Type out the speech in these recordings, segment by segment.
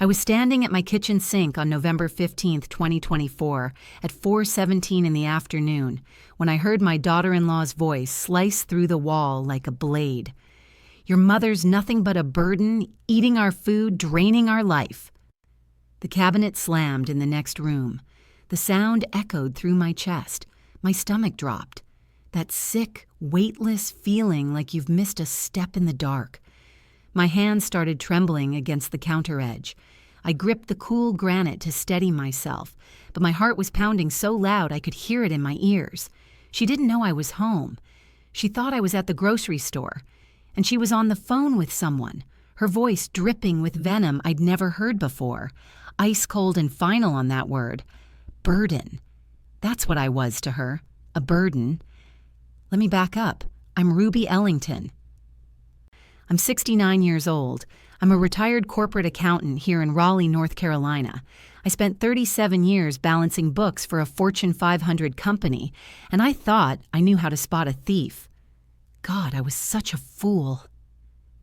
I was standing at my kitchen sink on November 15th, 2024, at 4:17 in the afternoon, when I heard my daughter-in-law's voice slice through the wall like a blade. "Your mother's nothing but a burden, eating our food, draining our life." The cabinet slammed in the next room. The sound echoed through my chest. My stomach dropped. That sick, weightless feeling like you've missed a step in the dark. My hands started trembling against the counter edge. I gripped the cool granite to steady myself, but my heart was pounding so loud I could hear it in my ears. She didn't know I was home. She thought I was at the grocery store, and she was on the phone with someone, her voice dripping with venom I'd never heard before, ice cold and final on that word. Burden. That's what I was to her, a burden. Let me back up. I'm Ruby Ellington. I'm 69 years old. I'm a retired corporate accountant here in Raleigh, North Carolina. I spent 37 years balancing books for a Fortune 500 company, and I thought I knew how to spot a thief. God, I was such a fool.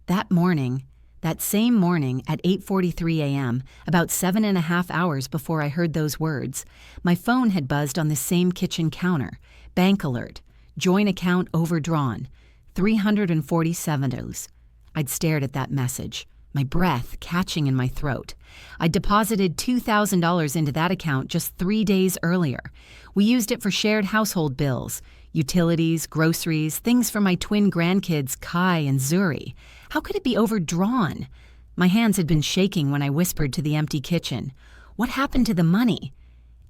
That morning, that same morning at 8:43 a.m., about 7.5 hours before I heard those words, my phone had buzzed on the same kitchen counter. Bank alert. Joint account overdrawn. $347. I'd stared at that message, my breath catching in my throat. I'd deposited $2,000 into that account just 3 days earlier. We used it for shared household bills, utilities, groceries, things for my twin grandkids, Kai and Zuri. How could it be overdrawn? My hands had been shaking when I whispered to the empty kitchen. What happened to the money?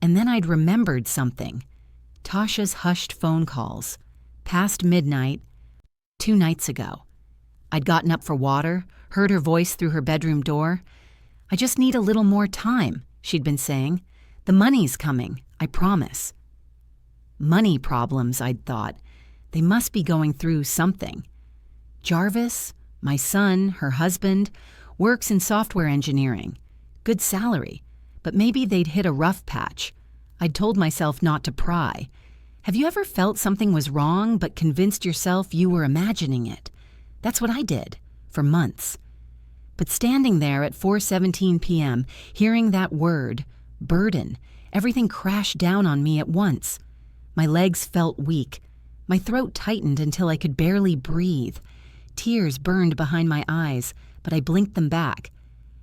And then I'd remembered something. Tasha's hushed phone calls. Past midnight, 2 nights ago. I'd gotten up for water, heard her voice through her bedroom door. "I just need a little more time," she'd been saying. "The money's coming, I promise." Money problems, I'd thought. They must be going through something. Jarvis, my son, her husband, works in software engineering. Good salary, but maybe they'd hit a rough patch. I'd told myself not to pry. Have you ever felt something was wrong but convinced yourself you were imagining it? That's what I did, for months. But standing there at 4:17 p.m., hearing that word, burden, everything crashed down on me at once. My legs felt weak. My throat tightened until I could barely breathe. Tears burned behind my eyes, but I blinked them back.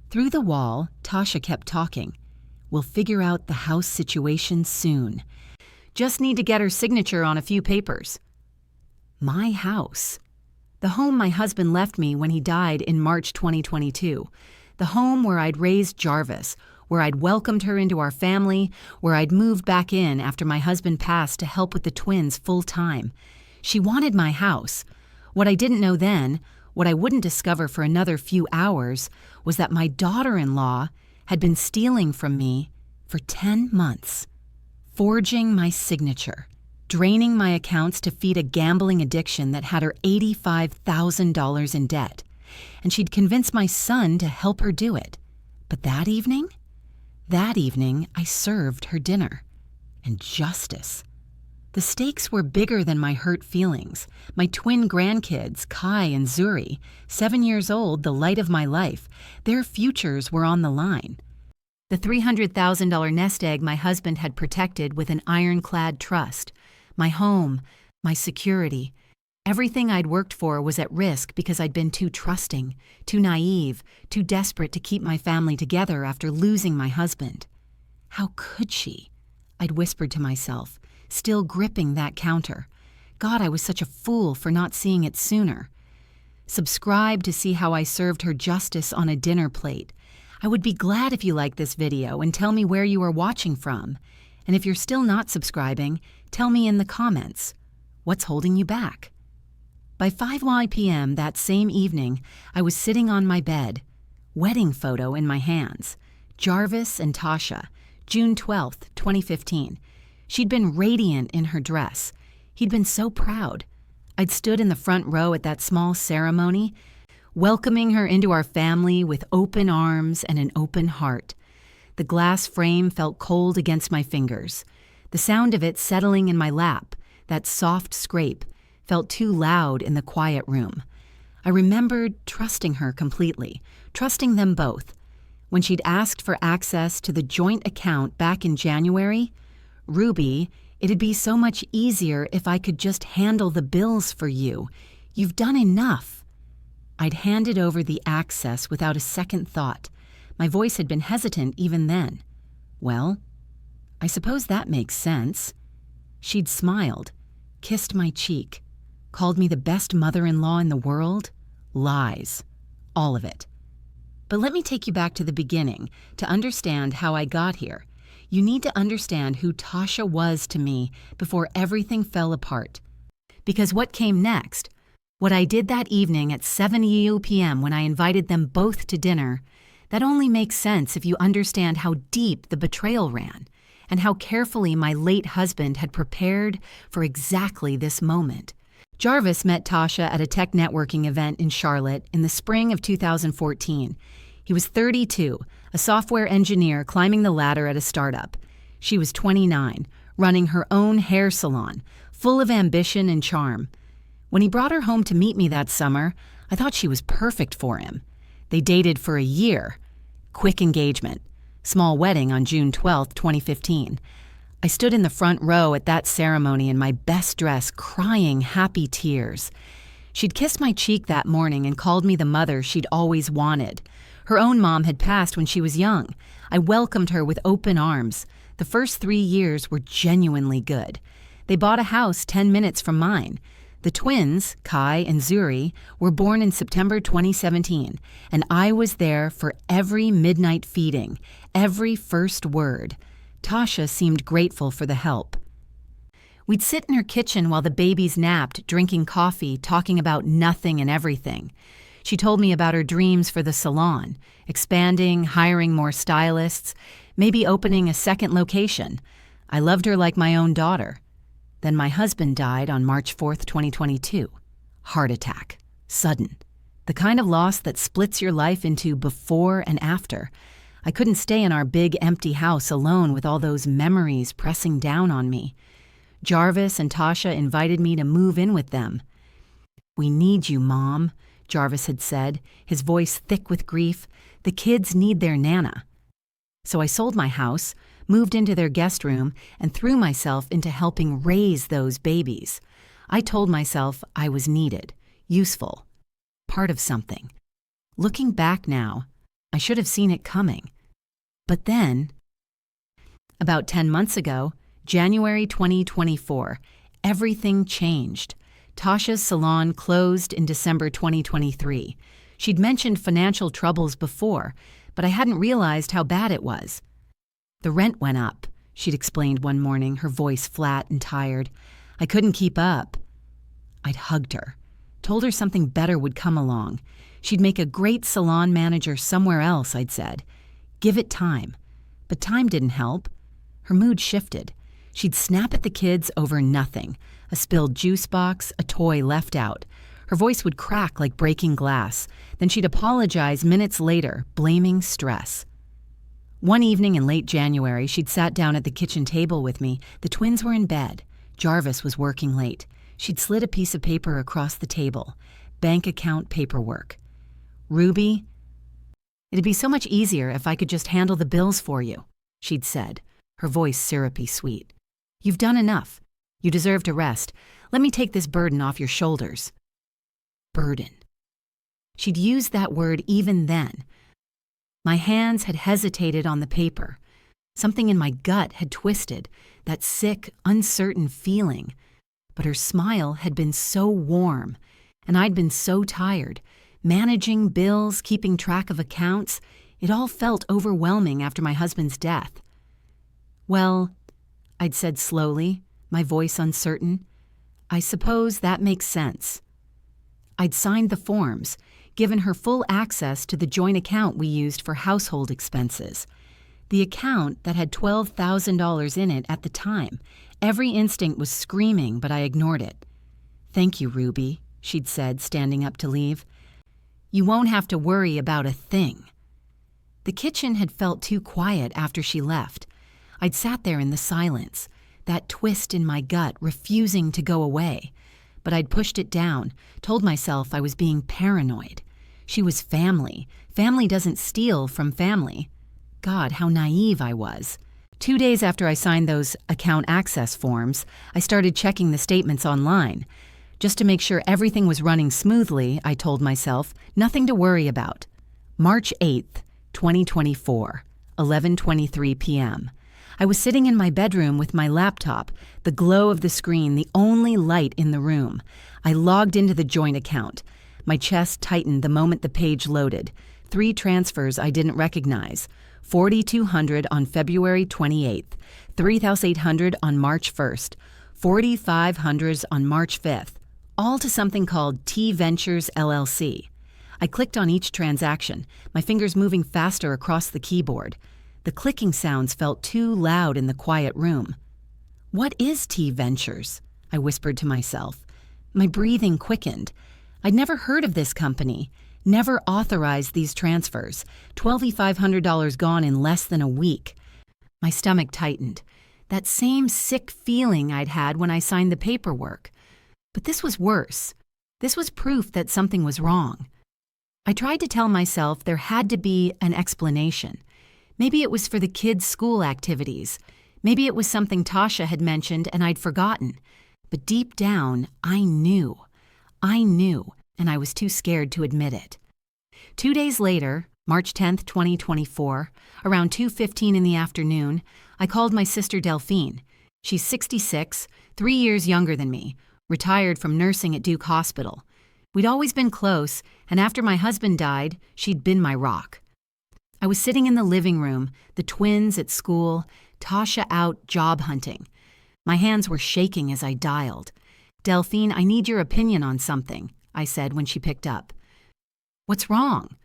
Through the wall, Tasha kept talking. "We'll figure out the house situation soon. Just need to get her signature on a few papers." My house. The home my husband left me when he died in March 2022. The home where I'd raised Jarvis, where I'd welcomed her into our family, where I'd moved back in after my husband passed to help with the twins full time. She wanted my house. What I didn't know then, what I wouldn't discover for another few hours, was that my daughter-in-law had been stealing from me for 10 months, forging my signature, draining my accounts to feed a gambling addiction that had her $85,000 in debt. And she'd convinced my son to help her do it. But that evening, I served her dinner. And justice. The stakes were bigger than my hurt feelings. My twin grandkids, Kai and Zuri, 7 years old, the light of my life, their futures were on the line. The $300,000 nest egg my husband had protected with an ironclad trust. My home, my security. Everything I'd worked for was at risk because I'd been too trusting, too naive, too desperate to keep my family together after losing my husband. How could she? I'd whispered to myself, still gripping that counter. God, I was such a fool for not seeing it sooner. Subscribe to see how I served her justice on a dinner plate. I would be glad if you like this video and tell me where you are watching from. And if you're still not subscribing, tell me in the comments. What's holding you back? By 5 p.m. that same evening, I was sitting on my bed, wedding photo in my hands. Jarvis and Tasha, June 12th, 2015. She'd been radiant in her dress. He'd been so proud. I'd stood in the front row at that small ceremony, welcoming her into our family with open arms and an open heart. The glass frame felt cold against my fingers. The sound of it settling in my lap, that soft scrape, felt too loud in the quiet room. I remembered trusting her completely, trusting them both. When she'd asked for access to the joint account back in January, "Ruby, it'd be so much easier if I could just handle the bills for you. You've done enough." I'd handed over the access without a second thought. My voice had been hesitant even then. "Well, I suppose that makes sense." She'd smiled, kissed my cheek, called me the best mother-in-law in the world. Lies. All of it. But let me take you back to the beginning to understand how I got here. You need to understand who Tasha was to me before everything fell apart. Because what came next, what I did that evening at 7 p.m. when I invited them both to dinner, that only makes sense if you understand how deep the betrayal ran and how carefully my late husband had prepared for exactly this moment. Jarvis met Tasha at a tech networking event in Charlotte in the spring of 2014. He was 32, a software engineer climbing the ladder at a startup. She was 29, running her own hair salon, full of ambition and charm. When he brought her home to meet me that summer, I thought she was perfect for him. They dated for a year. Quick engagement. Small wedding on June 12, 2015. I stood in the front row at that ceremony in my best dress, crying happy tears. She'd kissed my cheek that morning and called me the mother she'd always wanted. Her own mom had passed when she was young. I welcomed her with open arms. The first 3 years were genuinely good. They bought a house 10 minutes from mine. The twins, Kai and Zuri, were born in September 2017, and I was there for every midnight feeding, every first word. Tasha seemed grateful for the help. We'd sit in her kitchen while the babies napped, drinking coffee, talking about nothing and everything. She told me about her dreams for the salon, expanding, hiring more stylists, maybe opening a second location. I loved her like my own daughter. Then my husband died on March 4th, 2022. Heart attack. Sudden. The kind of loss that splits your life into before and after. I couldn't stay in our big empty house alone with all those memories pressing down on me. Jarvis and Tasha invited me to move in with them. "We need you, Mom," Jarvis had said, his voice thick with grief. "The kids need their Nana." So I sold my house, moved into their guest room, and threw myself into helping raise those babies. I told myself I was needed, useful, part of something. Looking back now, I should have seen it coming. But then, about 10 months ago, January 2024, everything changed. Tasha's salon closed in December 2023. She'd mentioned financial troubles before, but I hadn't realized how bad it was. "The rent went up," she'd explained one morning, her voice flat and tired. "I couldn't keep up." I'd hugged her, told her something better would come along. She'd make a great salon manager somewhere else, I'd said. Give it time. But time didn't help. Her mood shifted. She'd snap at the kids over nothing. A spilled juice box, a toy left out. Her voice would crack like breaking glass. Then she'd apologize minutes later, blaming stress. One evening in late January, she'd sat down at the kitchen table with me. The twins were in bed. Jarvis was working late. She'd slid a piece of paper across the table. Bank account paperwork. "Ruby, it'd be so much easier if I could just handle the bills for you," she'd said, her voice syrupy sweet. "You've done enough. You deserve to rest. Let me take this burden off your shoulders." Burden. She'd used that word even then. My hands had hesitated on the paper. Something in my gut had twisted, that sick, uncertain feeling. But her smile had been so warm, and I'd been so tired. Managing bills, keeping track of accounts, it all felt overwhelming after my husband's death. "Well," I'd said slowly, my voice uncertain, "I suppose that makes sense." I'd signed the forms, given her full access to the joint account we used for household expenses. The account that had $12,000 in it at the time. Every instinct was screaming, but I ignored it. "Thank you, Ruby," she'd said, standing up to leave. "You won't have to worry about a thing." The kitchen had felt too quiet after she left. I'd sat there in the silence, that twist in my gut refusing to go away. But I'd pushed it down, told myself I was being paranoid. She was family. Family doesn't steal from family. God, how naive I was. 2 days after I signed those account access forms, I started checking the statements online. Just to make sure everything was running smoothly, I told myself, nothing to worry about. March 8th, 2024, 11:23 p.m. I was sitting in my bedroom with my laptop, the glow of the screen the only light in the room. I logged into the joint account. My chest tightened the moment the page loaded. 3 transfers I didn't recognize. $4,200 on February 28th, $3,800 on March 1st, $4,500 on March 5th, all to something called T Ventures LLC. I clicked on each transaction, my fingers moving faster across the keyboard. The clicking sounds felt too loud in the quiet room. "What is T Ventures?" I whispered to myself. My breathing quickened. I'd never heard of this company, never authorized these transfers. $2,500 gone in less than a week. My stomach tightened. That same sick feeling I'd had when I signed the paperwork. But this was worse. This was proof that something was wrong. I tried to tell myself there had to be an explanation. Maybe it was for the kids' school activities. Maybe it was something Tasha had mentioned and I'd forgotten. But deep down, I knew. I knew, and I was too scared to admit it. 2 days later, March 10th, 2024, around 2:15 in the afternoon, I called my sister Delphine. She's 66, 3 years younger than me, retired from nursing at Duke Hospital. We'd always been close, and after my husband died, she'd been my rock. I was sitting in the living room, the twins at school, Tasha out job hunting. My hands were shaking as I dialed. "Delphine, I need your opinion on something," I said when she picked up. "What's wrong?"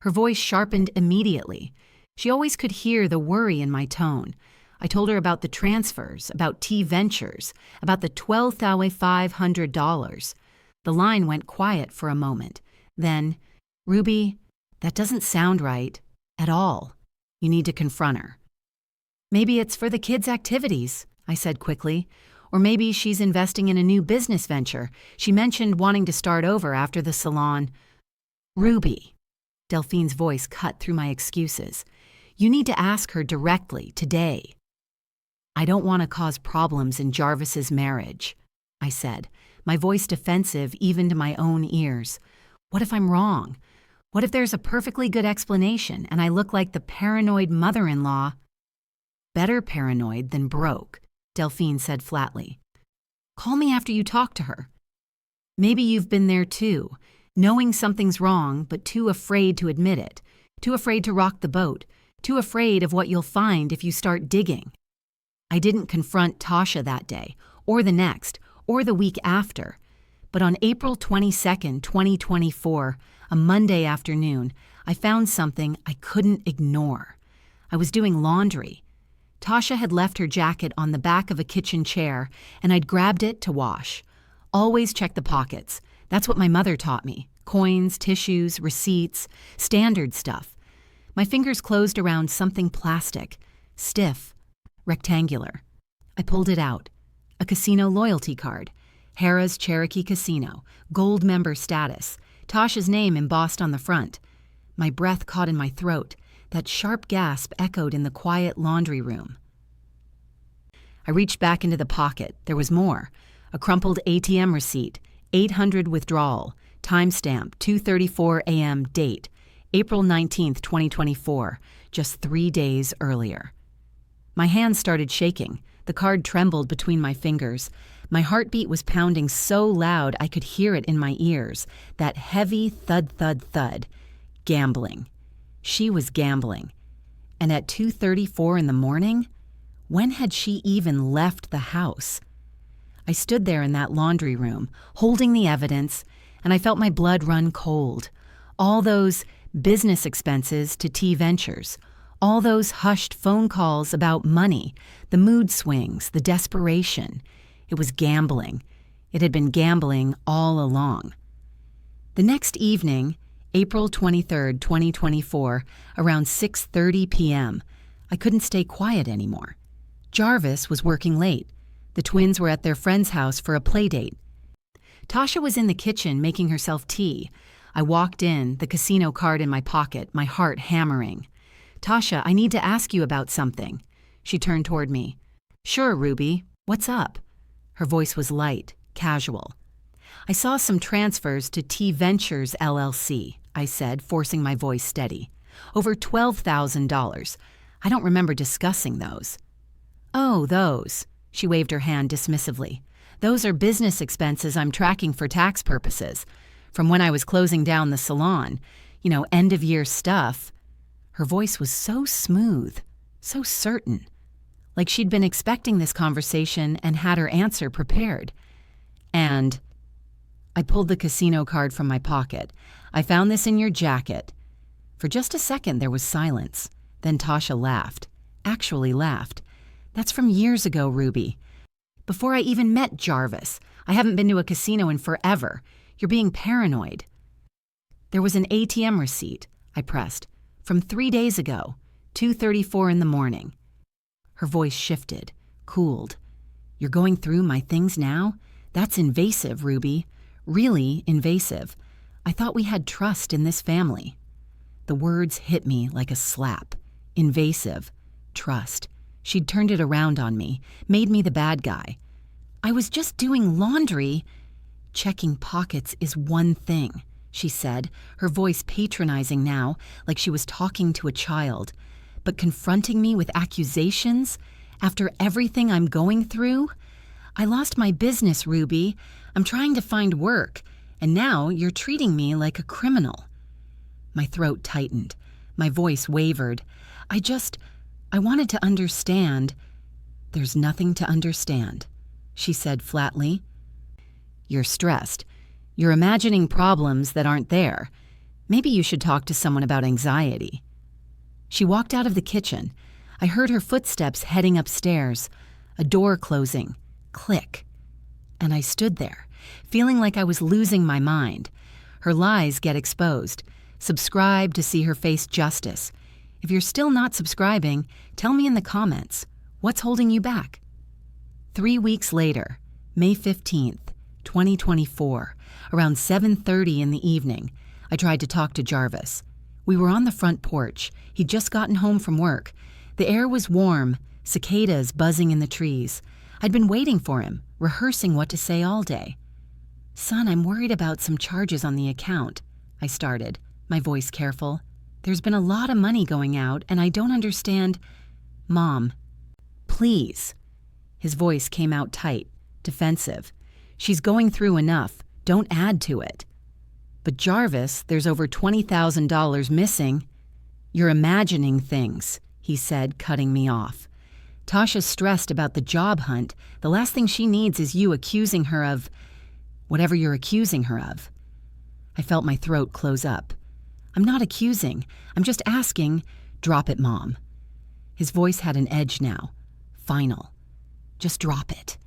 Her voice sharpened immediately. She always could hear the worry in my tone. I told her about the transfers, about T Ventures, about the $12,500. The line went quiet for a moment. Then, "Ruby, that doesn't sound right. At all. You need to confront her." "Maybe it's for the kids' activities," I said quickly. "Or maybe she's investing in a new business venture. She mentioned wanting to start over after the salon." "Ruby," Delphine's voice cut through my excuses. "You need to ask her directly, today." "I don't want to cause problems in Jarvis's marriage," I said, my voice defensive even to my own ears. What if I'm wrong? What if there's a perfectly good explanation and I look like the paranoid mother-in-law? "Better paranoid than broke," Delphine said flatly. "Call me after you talk to her. Maybe you've been there too, knowing something's wrong but too afraid to admit it, too afraid to rock the boat, too afraid of what you'll find if you start digging." I didn't confront Tasha that day, or the next, or the week after. But on April 22nd, 2024, a Monday afternoon, I found something I couldn't ignore. I was doing laundry. Tasha had left her jacket on the back of a kitchen chair, and I'd grabbed it to wash. Always check the pockets. That's what my mother taught me. Coins, tissues, receipts, standard stuff. My fingers closed around something plastic, stiff, rectangular. I pulled it out. A casino loyalty card. Harrah's Cherokee Casino, gold member status. Tasha's name embossed on the front. My breath caught in my throat. That sharp gasp echoed in the quiet laundry room. I reached back into the pocket. There was more. A crumpled ATM receipt, 800 withdrawal, timestamp 2:34 a.m. date, April 19th, 2024, just 3 days earlier. My hands started shaking. The card trembled between my fingers. My heartbeat was pounding so loud I could hear it in my ears, that heavy thud, thud, thud. Gambling. She was gambling. And at 2:34 in the morning? When had she even left the house? I stood there in that laundry room, holding the evidence, and I felt my blood run cold. All those business expenses to T Ventures, all those hushed phone calls about money, the mood swings, the desperation. It was gambling. It had been gambling all along. The next evening, April 23rd, 2024, around 6:30 p.m., I couldn't stay quiet anymore. Jarvis was working late. The twins were at their friend's house for a play date. Tasha was in the kitchen making herself tea. I walked in, the casino card in my pocket, my heart hammering. "Tasha, I need to ask you about something." She turned toward me. "Sure, Ruby. What's up?" Her voice was light, casual. "I saw some transfers to T Ventures LLC," I said, forcing my voice steady. "Over $12,000. I don't remember discussing those." "Oh, those." She waved her hand dismissively. "Those are business expenses I'm tracking for tax purposes. From when I was closing down the salon. End-of-year stuff." Her voice was so smooth, so certain. Like she'd been expecting this conversation and had her answer prepared. "And..." I pulled the casino card from my pocket. "I found this in your jacket." For just a second there was silence. Then Tasha laughed. Actually laughed. "That's from years ago, Ruby. Before I even met Jarvis. I haven't been to a casino in forever. You're being paranoid." "There was an ATM receipt," I pressed, "from 3 days ago, 2:34 in the morning." Her voice shifted, cooled. "You're going through my things now? That's invasive, Ruby. Really invasive. I thought we had trust in this family." The words hit me like a slap. Invasive. Trust. She'd turned it around on me, made me the bad guy. "I was just doing laundry." "Checking pockets is one thing," she said, her voice patronizing now, like she was talking to a child. "But confronting me with accusations? After everything I'm going through? I lost my business, Ruby. I'm trying to find work, and now you're treating me like a criminal." My throat tightened. My voice wavered. I wanted to understand." "There's nothing to understand," she said flatly. "You're stressed. You're imagining problems that aren't there. Maybe you should talk to someone about anxiety." She walked out of the kitchen. I heard her footsteps heading upstairs, a door closing, click. And I stood there, feeling like I was losing my mind. Her lies get exposed. Subscribe to see her face justice. If you're still not subscribing, tell me in the comments. What's holding you back? 3 weeks later, May 15th, 2024, around 7:30 in the evening, I tried to talk to Jarvis. We were on the front porch. He'd just gotten home from work. The air was warm, cicadas buzzing in the trees. I'd been waiting for him, rehearsing what to say all day. "Son, I'm worried about some charges on the account," I started, my voice careful. "There's been a lot of money going out, and I don't understand." "Mom, please." His voice came out tight, defensive. "She's going through enough. Don't add to it." "But Jarvis, there's over $20,000 missing." "You're imagining things," he said, cutting me off. "Tasha's stressed about the job hunt. The last thing she needs is you accusing her of whatever you're accusing her of." I felt my throat close up. "I'm not accusing. I'm just asking." "Drop it, Mom." His voice had an edge now. Final. "Just drop it."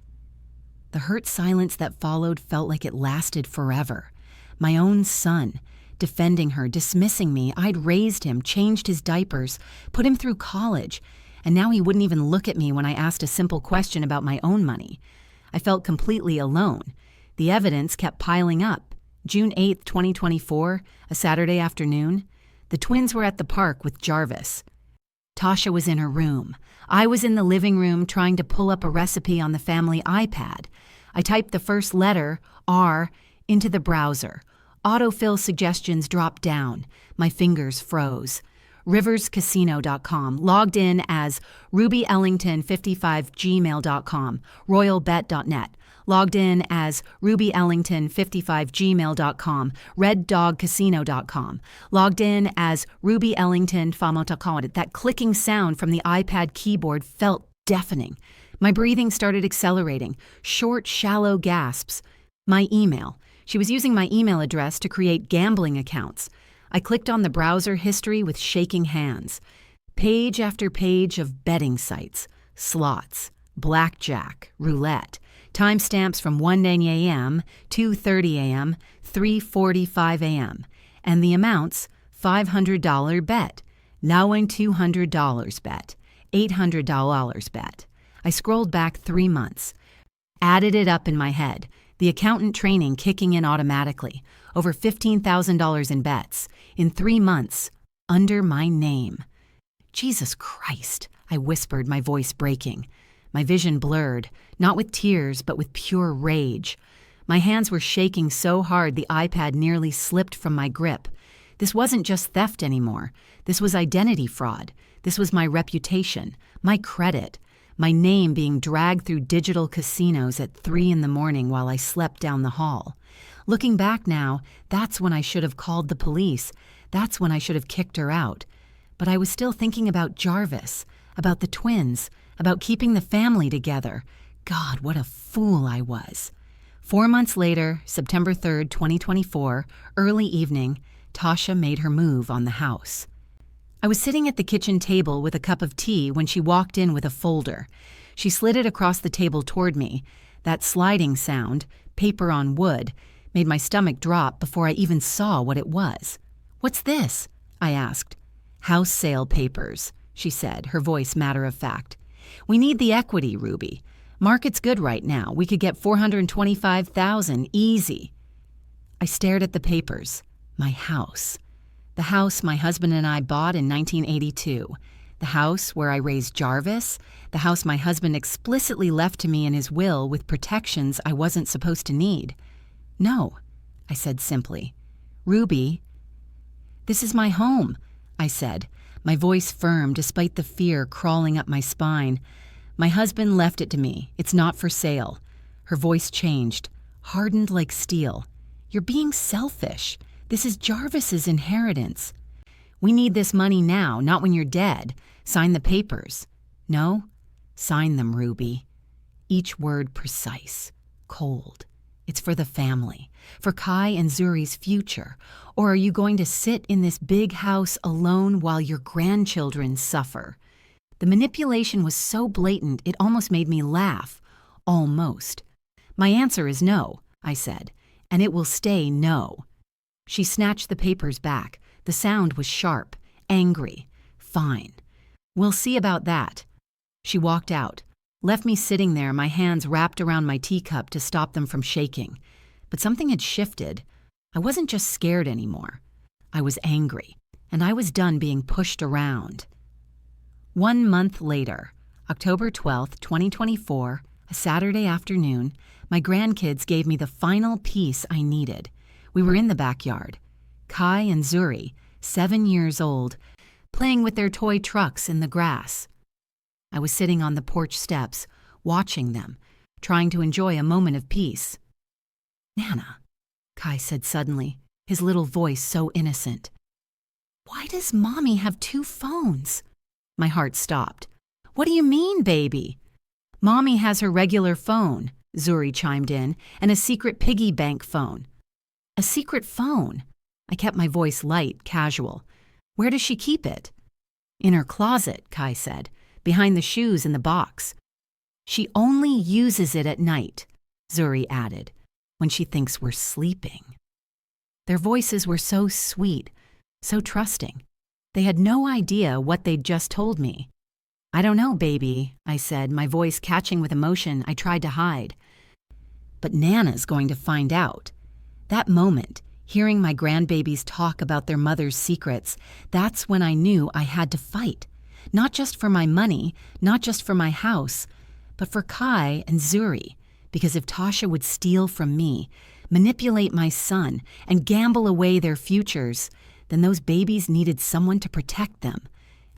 The hurt silence that followed felt like it lasted forever. My own son, defending her, dismissing me. I'd raised him, changed his diapers, put him through college, and now he wouldn't even look at me when I asked a simple question about my own money. I felt completely alone. The evidence kept piling up. June 8th, 2024, a Saturday afternoon. The twins were at the park with Jarvis. Tasha was in her room. I was in the living room trying to pull up a recipe on the family iPad. I typed the first letter, R, into the browser. Autofill suggestions dropped down. My fingers froze. riverscasino.com, logged in as rubyellington55gmail.com, royalbet.net, logged in as rubyellington55gmail.com, reddogcasino.com, logged in as rubyellington.com. That clicking sound from the iPad keyboard felt deafening. My breathing started accelerating, short, shallow gasps. My email. She was using my email address to create gambling accounts. I clicked on the browser history with shaking hands. Page after page of betting sites, slots, blackjack, roulette, timestamps from 1:90 a.m., 2:30 a.m., 3:45 a.m., and the amounts: $500 bet, allowing $200 bet, $800 bet. I scrolled back 3 months, added it up in my head. The accountant training kicking in automatically, over $15,000 in bets, in 3 months, under my name. Jesus Christ, I whispered, my voice breaking. My vision blurred, not with tears, but with pure rage. My hands were shaking so hard the iPad nearly slipped from my grip. This wasn't just theft anymore. This was identity fraud. This was my reputation, my credit, my name being dragged through digital casinos at 3 a.m. while I slept down the hall. Looking back now, that's when I should have called the police. That's when I should have kicked her out. But I was still thinking about Jarvis, about the twins, about keeping the family together. God, what a fool I was. 4 months later, September 3rd, 2024, early evening, Tasha made her move on the house. I was sitting at the kitchen table with a cup of tea when she walked in with a folder. She slid it across the table toward me. That sliding sound, paper on wood, made my stomach drop before I even saw what it was. "What's this?" I asked. "House sale papers," she said, her voice matter of fact. "We need the equity, Ruby. Market's good right now. We could get $425,000 easy." I stared at the papers. My house. The house my husband and I bought in 1982. The house where I raised Jarvis. The house my husband explicitly left to me in his will with protections I wasn't supposed to need. "No," I said simply. "Ruby." "This is my home," I said, my voice firm despite the fear crawling up my spine. "My husband left it to me. It's not for sale." Her voice changed, hardened like steel. "You're being selfish. This is Jarvis's inheritance. We need this money now, not when you're dead. Sign the papers." "No, sign them, Ruby." Each word precise, cold. "It's for the family, for Kai and Zuri's future. Or are you going to sit in this big house alone while your grandchildren suffer?" The manipulation was so blatant it almost made me laugh. Almost. "My answer is no," I said, "and it will stay no." She snatched the papers back. The sound was sharp, angry. "Fine. We'll see about that." She walked out, left me sitting there, my hands wrapped around my teacup to stop them from shaking. But something had shifted. I wasn't just scared anymore. I was angry, and I was done being pushed around. 1 month later, October 12th, 2024, a Saturday afternoon, my grandkids gave me the final piece I needed. We were in the backyard. Kai and Zuri, 7 years old, playing with their toy trucks in the grass. I was sitting on the porch steps, watching them, trying to enjoy a moment of peace. "Nana," Kai said suddenly, his little voice so innocent. "Why does Mommy have 2 phones?" My heart stopped. "What do you mean, baby?" "Mommy has her regular phone," Zuri chimed in, "and a secret piggy bank phone." "A secret phone?" I kept my voice light, casual. "Where does she keep it?" "In her closet," Kai said, "behind the shoes in the box." "She only uses it at night," Zuri added, "when she thinks we're sleeping." Their voices were so sweet, so trusting. They had no idea what they'd just told me. "I don't know, baby," I said, my voice catching with emotion I tried to hide. "But Nana's going to find out." That moment, hearing my grandbabies talk about their mother's secrets, that's when I knew I had to fight. Not just for my money, not just for my house, but for Kai and Zuri. Because if Tasha would steal from me, manipulate my son, and gamble away their futures, then those babies needed someone to protect them.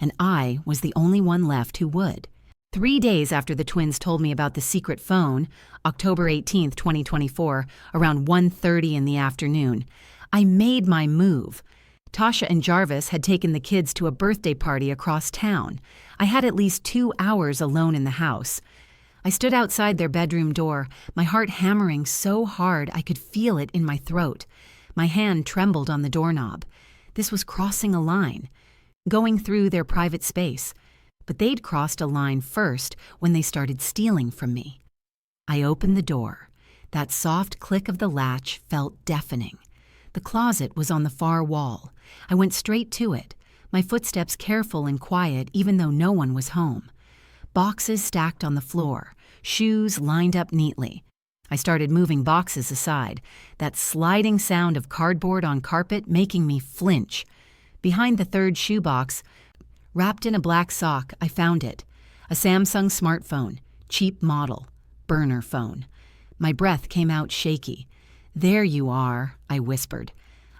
And I was the only one left who would. 3 days after the twins told me about the secret phone, October 18th, 2024, around 1:30 in the afternoon, I made my move. Tasha and Jarvis had taken the kids to a birthday party across town. I had at least 2 hours alone in the house. I stood outside their bedroom door, my heart hammering so hard I could feel it in my throat. My hand trembled on the doorknob. This was crossing a line, going through their private space. But they'd crossed a line first when they started stealing from me. I opened the door. That soft click of the latch felt deafening. The closet was on the far wall. I went straight to it, my footsteps careful and quiet even though no one was home. Boxes stacked on the floor, shoes lined up neatly. I started moving boxes aside, that sliding sound of cardboard on carpet making me flinch. Behind the third shoebox, wrapped in a black sock, I found it. A Samsung smartphone, cheap model, burner phone. My breath came out shaky. "There you are," I whispered.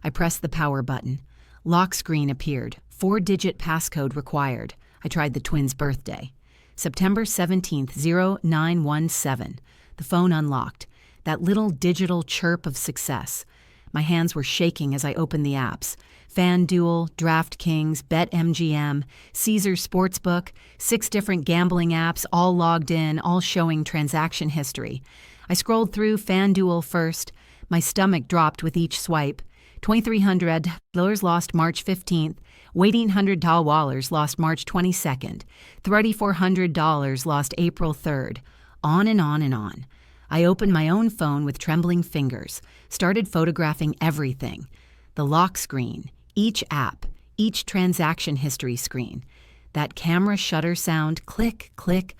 I pressed the power button. Lock screen appeared. 4-digit passcode required. I tried the twins' birthday. September 17th, 0917. The phone unlocked. That little digital chirp of success. My hands were shaking as I opened the apps. FanDuel, DraftKings, BetMGM, Caesars Sportsbook, 6 different gambling apps, all logged in, all showing transaction history. I scrolled through FanDuel first. My stomach dropped with each swipe. $2,300 lost March 15th. Waiting $100 lost March 22nd. $3,400 lost April 3rd. On and on and on. I opened my own phone with trembling fingers, started photographing everything. The lock screen, each app, each transaction history screen. That camera shutter sound, click, click,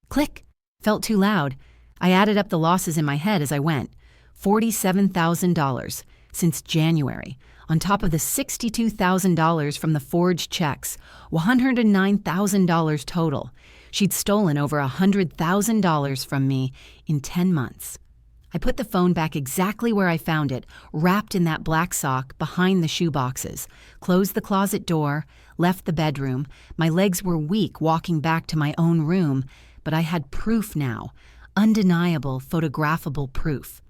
click, felt too loud. I added up the losses in my head as I went. $47,000 since January, on top of the $62,000 from the forged checks, $109,000 total. She'd stolen over $100,000 from me in 10 months. I put the phone back exactly where I found it, wrapped in that black sock behind the shoeboxes, closed the closet door, left the bedroom. My legs were weak walking back to my own room, but I had proof now, undeniable, photographable proof.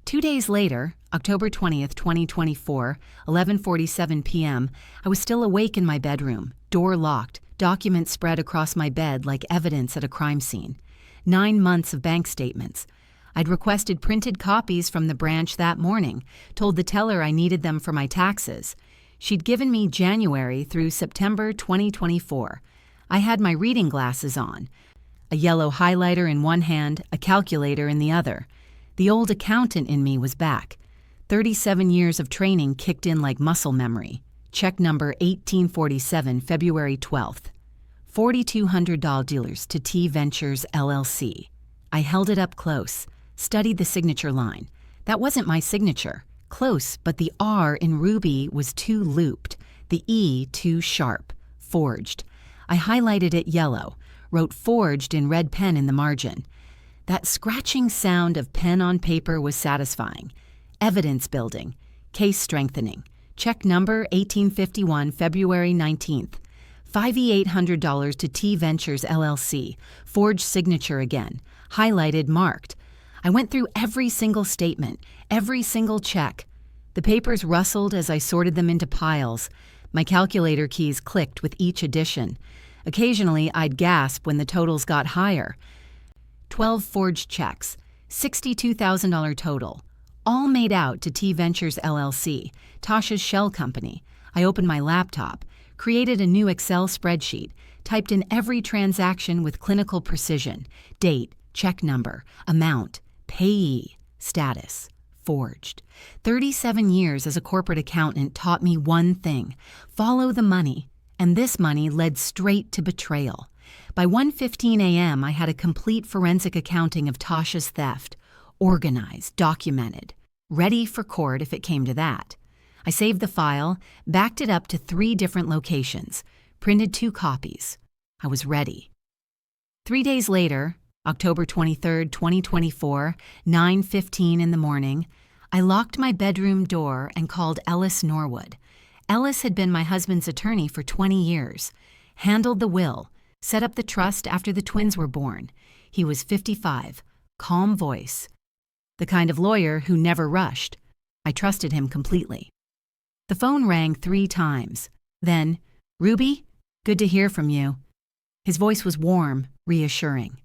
2 days later, October 20th, 2024, 11:47 p.m., I was still awake in my bedroom, door locked, documents spread across my bed like evidence at a crime scene. 9 months of bank statements. I'd requested printed copies from the branch that morning, told the teller I needed them for my taxes. She'd given me January through September 2024. I had my reading glasses on, a yellow highlighter in one hand, a calculator in the other. The old accountant in me was back. 37 years of training kicked in like muscle memory. Check number 1847, February 12th. $4,200 to T Ventures, LLC. I held it up close, studied the signature line. That wasn't my signature. Close, but the R in Ruby was too looped, the E too sharp. Forged. I highlighted it yellow, wrote forged in red pen in the margin. That scratching sound of pen on paper was satisfying. Evidence building. Case strengthening. Check number 1851, February 19th. $5,800 to T Ventures, LLC. Forged signature again. Highlighted, marked. I went through every single statement, every single check. The papers rustled as I sorted them into piles. My calculator keys clicked with each addition. Occasionally, I'd gasp when the totals got higher. 12 forged checks, $62,000 total, all made out to T Ventures, LLC, Tasha's shell company. I opened my laptop, created a new Excel spreadsheet, typed in every transaction with clinical precision, date, check number, amount, payee, status, forged. 37 years as a corporate accountant taught me one thing: follow the money, and this money led straight to betrayal. By 1:15 a.m., I had a complete forensic accounting of Tasha's theft, organized, documented, ready for court if it came to that. I saved the file, backed it up to 3 different locations, printed 2 copies. I was ready. 3 days later, October 23rd, 2024, 9:15 in the morning, I locked my bedroom door and called Ellis Norwood. Ellis had been my husband's attorney for 20 years, handled the will, set up the trust after the twins were born. He was 55, calm voice, the kind of lawyer who never rushed. I trusted him completely. The phone rang 3 times. Then, "Ruby, good to hear from you." His voice was warm, reassuring.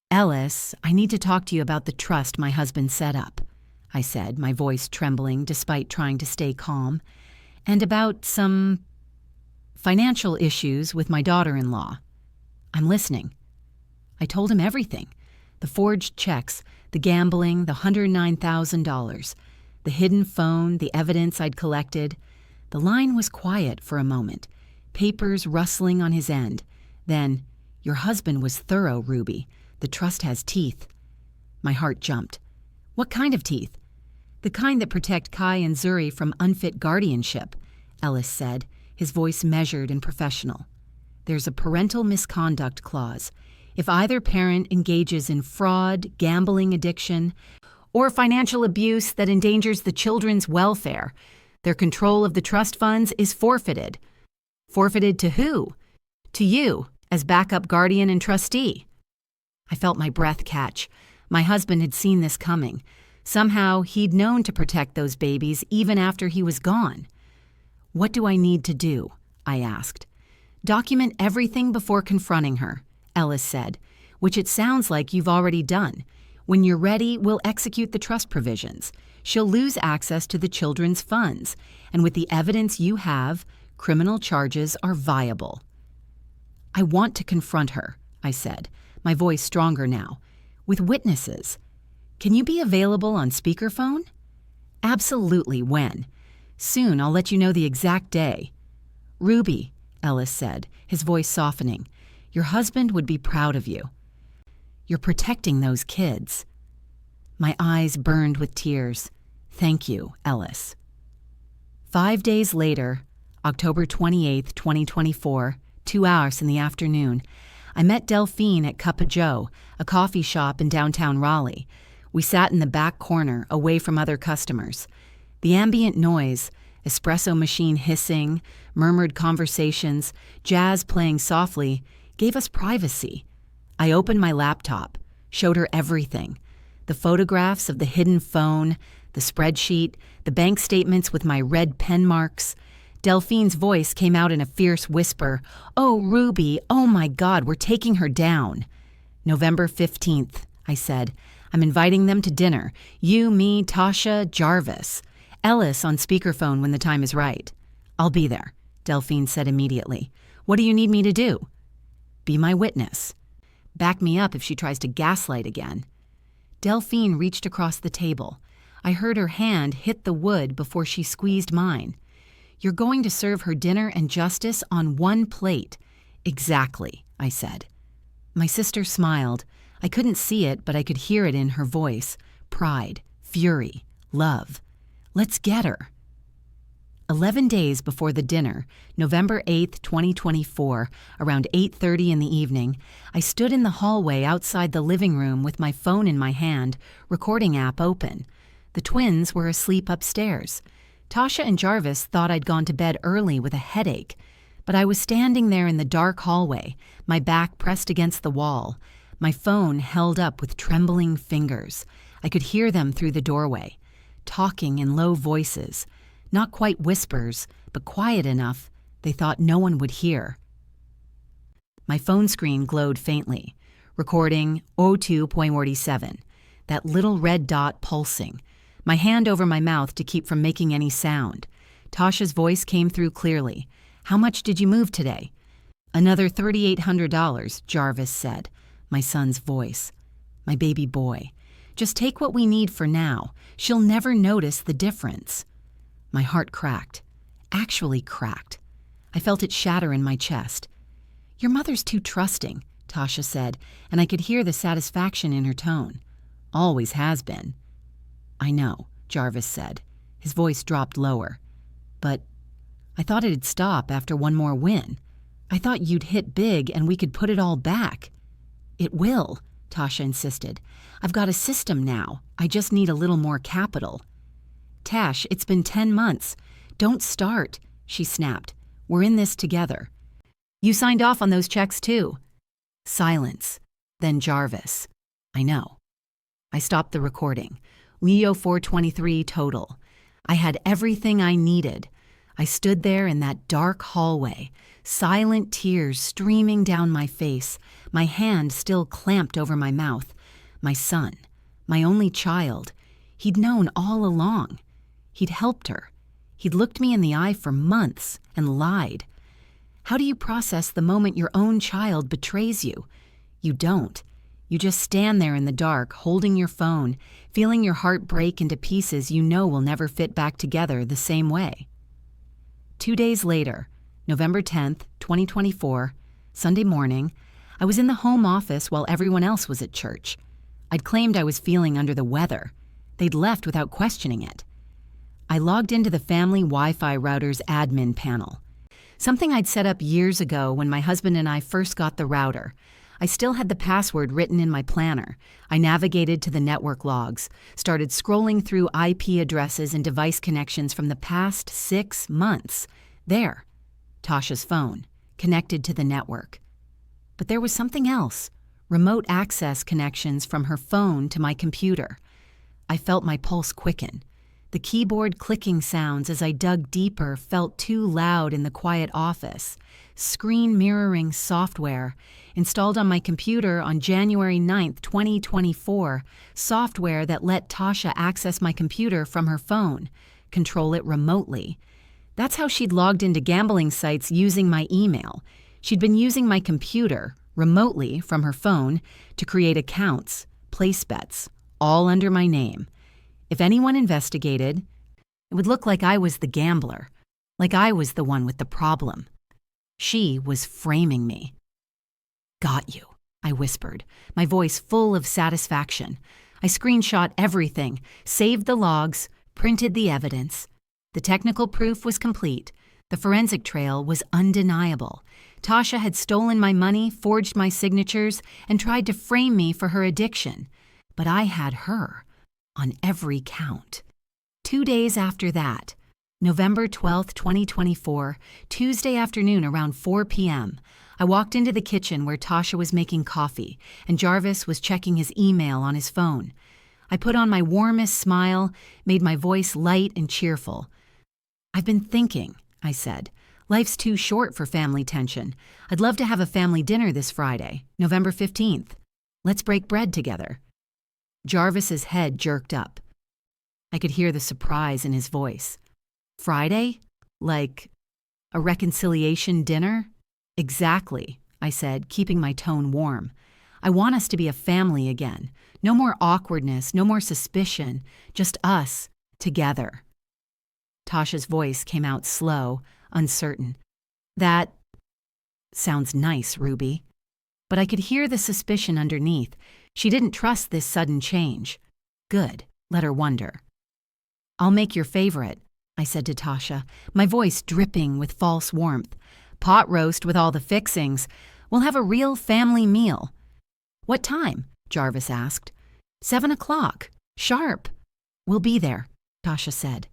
"Ellis, I need to talk to you about the trust my husband set up," I said, my voice trembling despite trying to stay calm, "and about some financial issues with my daughter-in-law." "I'm listening." I told him everything. The forged checks, the gambling, the $109,000, the hidden phone, the evidence I'd collected. The line was quiet for a moment, papers rustling on his end. Then, "Your husband was thorough, Ruby. The trust has teeth." My heart jumped. What kind of teeth? The kind that protect Kai and Zuri from unfit guardianship, Ellis said, his voice measured and professional. There's a parental misconduct clause. If either parent engages in fraud, gambling addiction, or financial abuse that endangers the children's welfare, their control of the trust funds is forfeited. Forfeited to who? To you, as backup guardian and trustee. I felt my breath catch. My husband had seen this coming. Somehow, he'd known to protect those babies even after he was gone. What do I need to do? I asked. Document everything before confronting her, Ellis said, which it sounds like you've already done. When you're ready, we'll execute the trust provisions. She'll lose access to the children's funds, and with the evidence you have, criminal charges are viable. I want to confront her, I said, my voice stronger now, with witnesses. Can you be available on speakerphone? Absolutely, when? Soon I'll let you know the exact day. Ruby, Ellis said, his voice softening, your husband would be proud of you. You're protecting those kids. My eyes burned with tears. Thank you, Ellis. 5 days later, October 28, 2024, 2 hours in the afternoon, I met Delphine at Cup of Joe, a coffee shop in downtown Raleigh. We sat in the back corner, away from other customers. The ambient noise, espresso machine hissing, murmured conversations, jazz playing softly, gave us privacy. I opened my laptop, showed her everything. The photographs of the hidden phone, the spreadsheet, the bank statements with my red pen marks. Delphine's voice came out in a fierce whisper. Oh, Ruby, oh my God, we're taking her down. November 15th, I said. I'm inviting them to dinner. You, me, Tasha, Jarvis. Ellis on speakerphone when the time is right. I'll be there, Delphine said immediately. What do you need me to do? Be my witness. Back me up if she tries to gaslight again. Delphine reached across the table. I heard her hand hit the wood before she squeezed mine. You're going to serve her dinner and justice on one plate. Exactly, I said. My sister smiled. I couldn't see it, but I could hear it in her voice. Pride, fury, love. Let's get her. 11 days before the dinner, November 8, 2024, around 8:30 in the evening, I stood in the hallway outside the living room with my phone in my hand, recording app open. The twins were asleep upstairs. Tasha and Jarvis thought I'd gone to bed early with a headache, but I was standing there in the dark hallway, my back pressed against the wall, my phone held up with trembling fingers. I could hear them through the doorway, talking in low voices. Not quite whispers, but quiet enough they thought no one would hear. My phone screen glowed faintly, recording 02.47, that little red dot pulsing. My hand over my mouth to keep from making any sound. Tasha's voice came through clearly. How much did you move today? Another $3,800, Jarvis said, my son's voice. My baby boy. Just take what we need for now. She'll never notice the difference. My heart cracked. Actually cracked. I felt it shatter in my chest. Your mother's too trusting, Tasha said, and I could hear the satisfaction in her tone. Always has been. I know, Jarvis said. His voice dropped lower. But I thought it'd stop after one more win. I thought you'd hit big and we could put it all back. It will, Tasha insisted. I've got a system now. I just need a little more capital. Tash, it's been 10 months. Don't start, she snapped. We're in this together. You signed off on those checks too. Silence. Then Jarvis. I know. I stopped the recording. We owe $423 total. I had everything I needed. I stood there in that dark hallway, silent tears streaming down my face, my hand still clamped over my mouth. My son, my only child. He'd known all along. He'd helped her. He'd looked me in the eye for months and lied. How do you process the moment your own child betrays you? You don't. You just stand there in the dark, holding your phone, feeling your heart break into pieces you know will never fit back together the same way. 2 days later, November 10th, 2024, Sunday morning, I was in the home office while everyone else was at church. I'd claimed I was feeling under the weather. They'd left without questioning it. I logged into the family Wi-Fi router's admin panel. Something I'd set up years ago when my husband and I first got the router. I still had the password written in my planner. I navigated to the network logs, started scrolling through IP addresses and device connections from the past 6 months. There, Tasha's phone, connected to the network. But there was something else, remote access connections from her phone to my computer. I felt my pulse quicken. The keyboard clicking sounds as I dug deeper felt too loud in the quiet office. Screen mirroring software, installed on my computer on January 9, 2024, software that let Tasha access my computer from her phone, control it remotely. That's how she'd logged into gambling sites using my email. She'd been using my computer, remotely from her phone, to create accounts, place bets, all under my name. If anyone investigated, it would look like I was the gambler, like I was the one with the problem. She was framing me. "Got you," I whispered, my voice full of satisfaction. I screenshot everything, saved the logs, printed the evidence. The technical proof was complete. The forensic trail was undeniable. Tasha had stolen my money, forged my signatures, and tried to frame me for her addiction. But I had her, on every count. 2 days after that, November 12, 2024, Tuesday afternoon around 4 p.m., I walked into the kitchen where Tasha was making coffee and Jarvis was checking his email on his phone. I put on my warmest smile, made my voice light and cheerful. "I've been thinking," I said. "Life's too short for family tension. I'd love to have a family dinner this Friday, November 15th. Let's break bread together." Jarvis's head jerked up. I could hear the surprise in his voice. "Friday? Like a reconciliation dinner?" "Exactly," I said, keeping my tone warm. "I want us to be a family again. No more awkwardness, no more suspicion, just us, together." Tasha's voice came out slow, uncertain. "That sounds nice, Ruby." But I could hear the suspicion underneath. She didn't trust this sudden change. Good, let her wonder. "I'll make your favorite," I said to Tasha, my voice dripping with false warmth. "Pot roast with all the fixings. We'll have a real family meal." "What time?" Jarvis asked. 7 o'clock. Sharp." "We'll be there," Tasha said.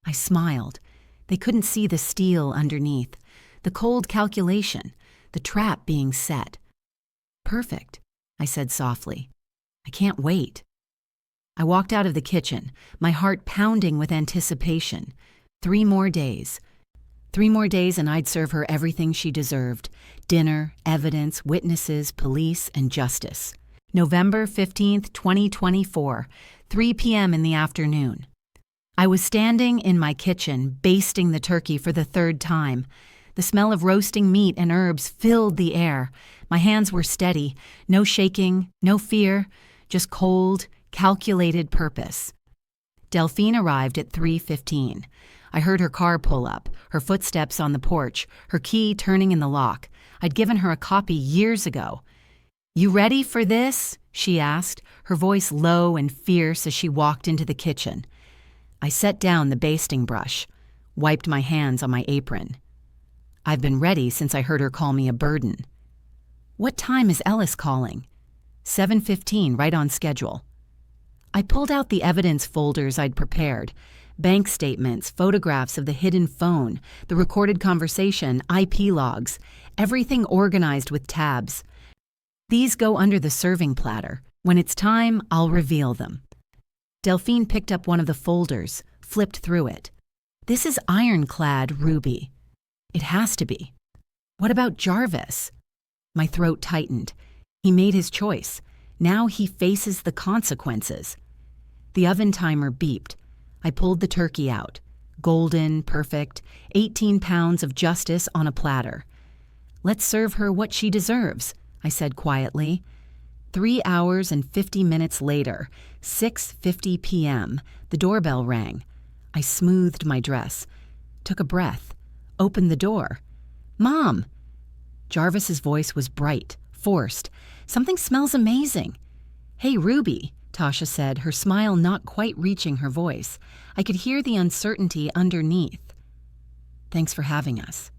I smiled. They couldn't see the steel underneath, the cold calculation, the trap being set. "Perfect," I said softly. "I can't wait." I walked out of the kitchen, my heart pounding with anticipation. 3 more days. 3 more days and I'd serve her everything she deserved. Dinner, evidence, witnesses, police, and justice. November 15th, 2024, 3 p.m. in the afternoon. I was standing in my kitchen, basting the turkey for the 3rd time. The smell of roasting meat and herbs filled the air. My hands were steady, no shaking, no fear, just cold, calculated purpose. Delphine arrived at 3:15. I heard her car pull up, her footsteps on the porch, her key turning in the lock. I'd given her a copy years ago. "You ready for this?" she asked, her voice low and fierce as she walked into the kitchen. I set down the basting brush, wiped my hands on my apron. I've been ready since I heard her call me a burden. "What time is Ellis calling?" 7:15, right on schedule. I pulled out the evidence folders I'd prepared. Bank statements, photographs of the hidden phone, the recorded conversation, IP logs, everything organized with tabs. "These go under the serving platter. When it's time, I'll reveal them." Delphine picked up one of the folders, flipped through it. "This is ironclad, Ruby." "It has to be." "What about Jarvis?" My throat tightened. He made his choice. Now he faces the consequences. The oven timer beeped. I pulled the turkey out. Golden, perfect, 18 pounds of justice on a platter. "Let's serve her what she deserves," I said quietly. 3 hours and 50 minutes later, 6:50 p.m., the doorbell rang. I smoothed my dress, took a breath, opened the door. "Mom!" Jarvis's voice was bright, forced. "Something smells amazing." "Hey, Ruby," Tasha said, her smile not quite reaching her voice. I could hear the uncertainty underneath. "Thanks for having us."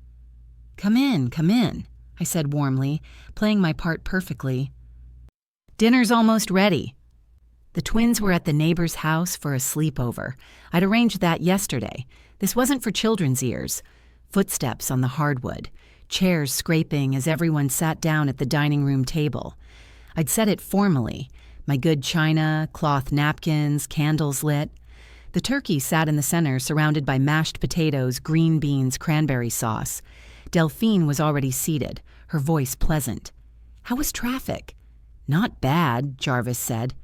Come in," I said warmly, playing my part perfectly. "Dinner's almost ready." The twins were at the neighbor's house for a sleepover. I'd arranged that yesterday. This wasn't for children's ears. Footsteps on the hardwood, chairs scraping as everyone sat down at the dining room table. I'd set it formally, my good china, cloth napkins, candles lit. The turkey sat in the center, surrounded by mashed potatoes, green beans, cranberry sauce. Delphine was already seated, her voice pleasant. "How was traffic?" "Not bad," Jarvis said.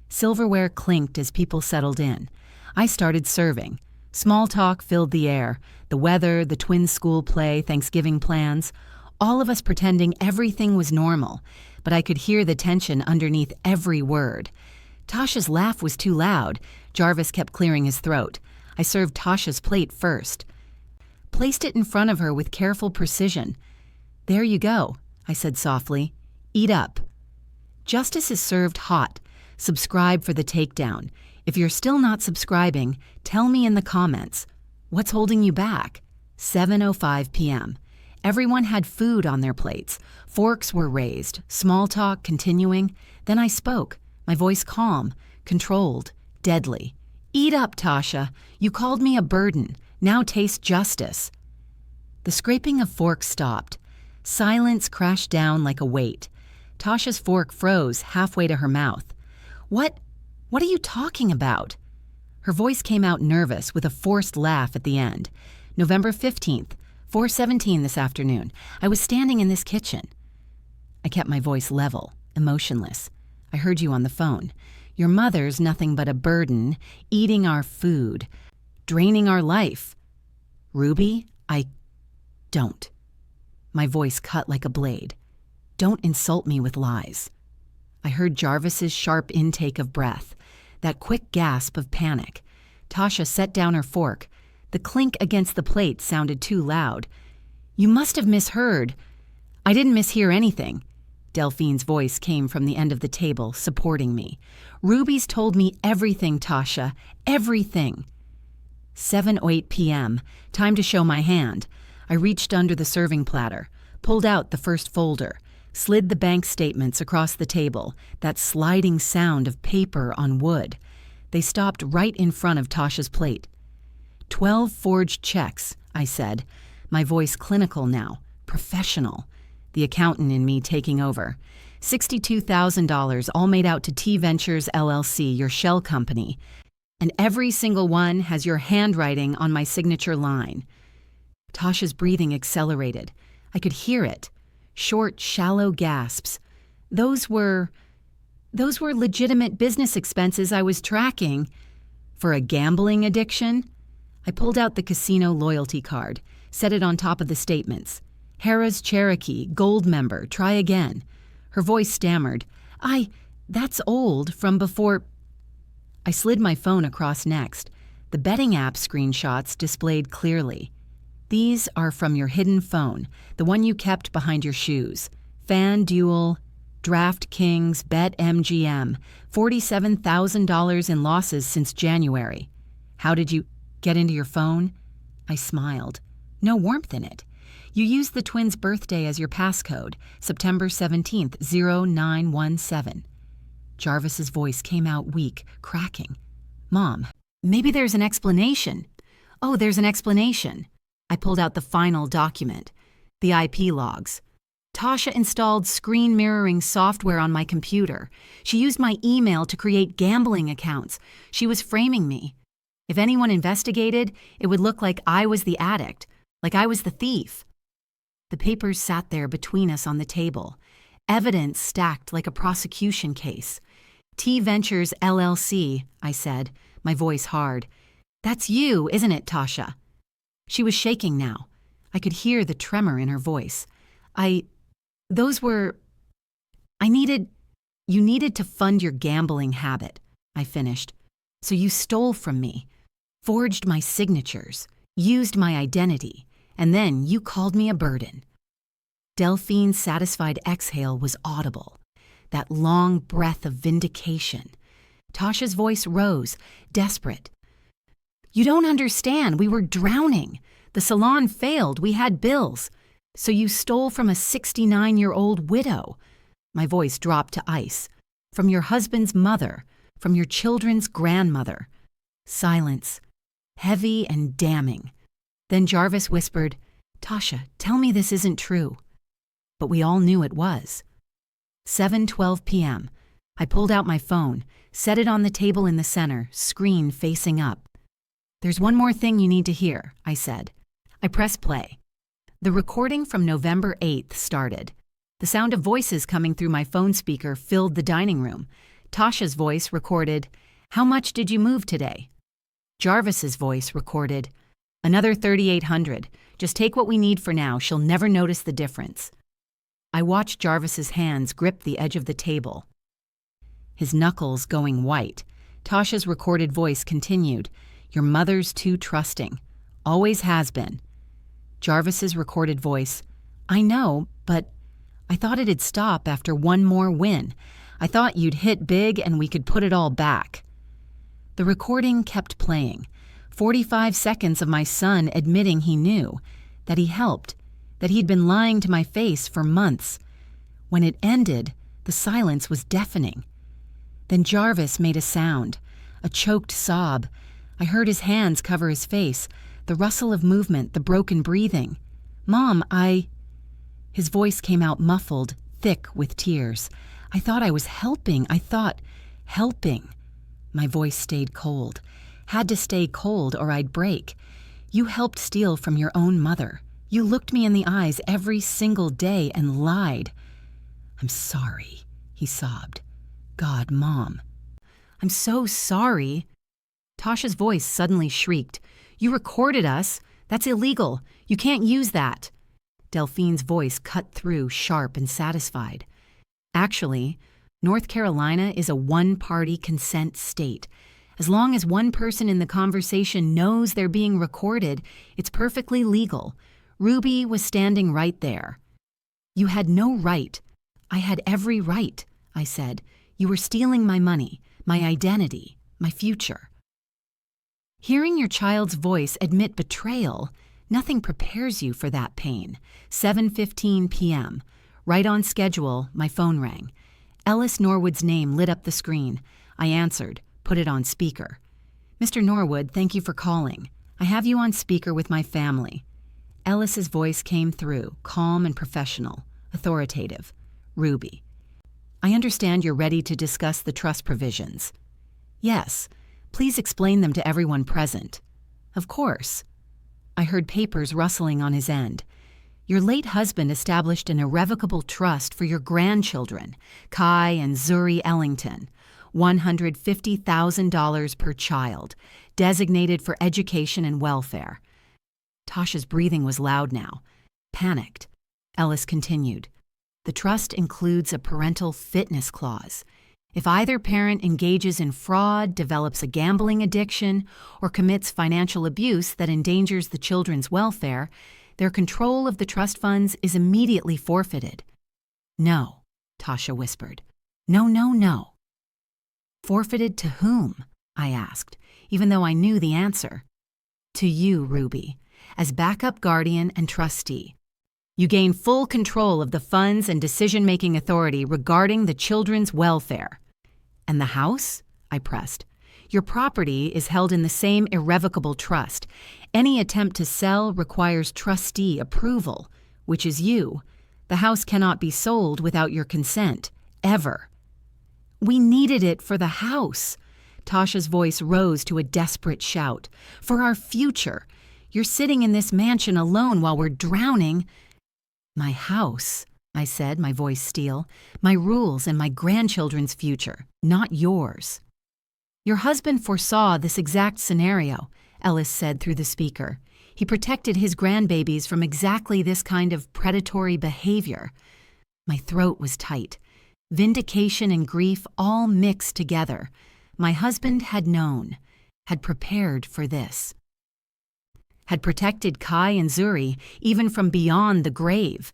Silverware clinked as people settled in. I started serving. Small talk filled the air. The weather, the twins' school play, Thanksgiving plans. All of us pretending everything was normal, but I could hear the tension underneath every word. Tasha's laugh was too loud. Jarvis kept clearing his throat. I served Tasha's plate first. Placed it in front of her with careful precision. "There you go," I said softly. "Eat up." Justice is served hot. Subscribe for the takedown. If you're still not subscribing, tell me in the comments. What's holding you back? 7:05 p.m. Everyone had food on their plates. Forks were raised, small talk continuing. Then I spoke, my voice calm, controlled, deadly. "Eat up, Tasha. You called me a burden. Now taste justice." The scraping of forks stopped. Silence crashed down like a weight. Tasha's fork froze halfway to her mouth. What are you talking about?" Her voice came out nervous with a forced laugh at the end. "November 15th, 4:17 this afternoon. I was standing in this kitchen." I kept my voice level, emotionless. "I heard you on the phone. Your mother's nothing but a burden, eating our food, draining our life. Ruby, don't." My voice cut like a blade. "Don't insult me with lies." I heard Jarvis's sharp intake of breath, that quick gasp of panic. Tasha set down her fork. The clink against the plate sounded too loud. "You must have misheard." "I didn't mishear anything." Delphine's voice came from the end of the table, supporting me. "Ruby's told me everything, Tasha. Everything." 7:08 p.m. Time to show my hand. I reached under the serving platter, pulled out the first folder, slid the bank statements across the table, that sliding sound of paper on wood. They stopped right in front of Tasha's plate. 12 forged checks, I said, my voice clinical now, professional, the accountant in me taking over. $62,000 all made out to T Ventures LLC, your shell company. And every single one has your handwriting on my signature line. Tasha's breathing accelerated. I could hear it. Short, shallow gasps. Those were legitimate business expenses I was tracking. For a gambling addiction? I pulled out the casino loyalty card, set it on top of the statements. Harrah's Cherokee, gold member, try again. Her voice stammered. That's old, from before. I slid my phone across next. The betting app screenshots displayed clearly. These are from your hidden phone, the one you kept behind your shoes. FanDuel, DraftKings, BetMGM, $47,000 in losses since January. How did you get into your phone? I smiled. No warmth in it. You used the twins' birthday as your passcode, September 17th, 0917. Jarvis's voice came out weak, cracking. Mom, maybe there's an explanation. Oh, there's an explanation. I pulled out the final document, the IP logs. Tasha installed screen mirroring software on my computer. She used my email to create gambling accounts. She was framing me. If anyone investigated, it would look like I was the addict, like I was the thief. The papers sat there between us on the table, evidence stacked like a prosecution case. T Ventures LLC, I said, my voice hard. That's you, isn't it, Tasha? She was shaking now. I could hear the tremor in her voice. You needed to fund your gambling habit, I finished. So you stole from me, forged my signatures, used my identity, and then you called me a burden. Delphine's satisfied exhale was audible. that long breath of vindication. Tasha's voice rose, desperate. "You don't understand. We were drowning. The salon failed. We had bills. So you stole from a 69-year-old widow." My voice dropped to ice. "From your husband's mother, from your children's grandmother." Silence, heavy and damning. Then Jarvis whispered, "Tasha, tell me this isn't true." But we all knew it was. 7:12 p.m. I pulled out my phone, set it on the table in the center, screen facing up. "There's one more thing you need to hear," I said. I pressed play. The recording from November 8th started. The sound of voices coming through my phone speaker filled the dining room. Tasha's voice recorded, "How much did you move today?" Jarvis's voice recorded, "Another $3,800. Just take what we need for now. She'll never notice the difference." I watched Jarvis's hands grip the edge of the table, his knuckles going white. Tasha's recorded voice continued, "Your mother's too trusting. Always has been." Jarvis's recorded voice, "I know, but I thought it'd stop after one more win. I thought you'd hit big and we could put it all back." The recording kept playing. 45 seconds of my son admitting he knew, that he helped, that he'd been lying to my face for months. When it ended, the silence was deafening. Then Jarvis made a sound, a choked sob. I heard his hands cover his face, the rustle of movement, the broken breathing. "Mom, His voice came out muffled, thick with tears. "I thought I was helping. Helping." My voice stayed cold. Had to stay cold or I'd break. "You helped steal from your own mother. You looked me in the eyes every single day and lied." "I'm sorry," he sobbed. "God, Mom." "I'm so sorry." Tasha's voice suddenly shrieked, "You recorded us. That's illegal. You can't use that." Delphine's voice cut through, sharp and satisfied. "Actually, North Carolina is a one-party consent state. As long as one person in the conversation knows they're being recorded, it's perfectly legal. Ruby was standing right there." "You had no right." "I had every right," I said. "You were stealing my money, my identity, my future." Hearing your child's voice admit betrayal, nothing prepares you for that pain. 7:15 p.m. Right on schedule, my phone rang. Ellis Norwood's name lit up the screen. I answered, put it on speaker. "Mr. Norwood, thank you for calling. I have you on speaker with my family." Ellis's voice came through, calm and professional, authoritative. "Ruby, I understand you're ready to discuss the trust provisions." "Yes. Please explain them to everyone present." "Of course." I heard papers rustling on his end. "Your late husband established an irrevocable trust for your grandchildren, Kai and Zuri Ellington, $150,000 per child, designated for education and welfare." Tasha's breathing was loud now. Panicked. Ellis continued, "The trust includes a parental fitness clause. If either parent engages in fraud, develops a gambling addiction, or commits financial abuse that endangers the children's welfare, their control of the trust funds is immediately forfeited." "No," Tasha whispered. "No, no, no." "Forfeited to whom?" I asked, even though I knew the answer. "To you, Ruby, as backup guardian and trustee. You gain full control of the funds and decision-making authority regarding the children's welfare." "And the house?" I pressed. "Your property is held in the same irrevocable trust. Any attempt to sell requires trustee approval, which is you. The house cannot be sold without your consent, ever." "We needed it for the house." Tasha's voice rose to a desperate shout. "For our future. You're sitting in this mansion alone while we're drowning." "My house," I said, my voice steel. "My rules and my grandchildren's future, not yours." "Your husband foresaw this exact scenario," Ellis said through the speaker. "He protected his grandbabies from exactly this kind of predatory behavior." My throat was tight. Vindication and grief all mixed together. My husband had known, had prepared for this. Had protected Kai and Zuri even from beyond the grave.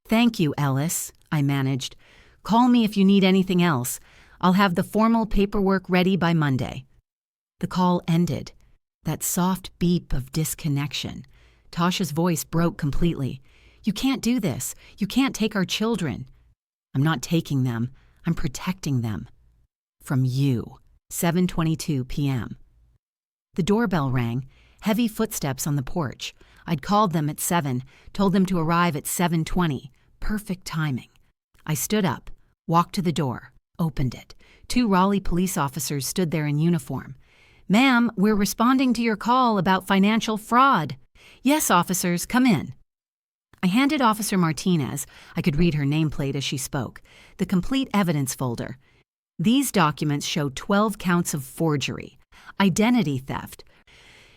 "Thank you, Ellis," I managed. Call me if you need anything else. I'll have the formal paperwork ready by Monday." The call ended. That soft beep of disconnection. Tasha's voice broke completely. "You can't do this. You can't take our children." "I'm not taking them. I'm protecting them. From you." 7:22 p.m. The doorbell rang. Heavy footsteps on the porch. I'd called them at 7, told them to arrive at 7:20. Perfect timing. I stood up, walked to the door, opened it. 2 Raleigh police officers stood there in uniform. "Ma'am, we're responding to your call about financial fraud." "Yes, officers, come in." I handed Officer Martinez, I could read her nameplate as she spoke, the complete evidence folder. These documents show 12 counts of forgery, identity theft,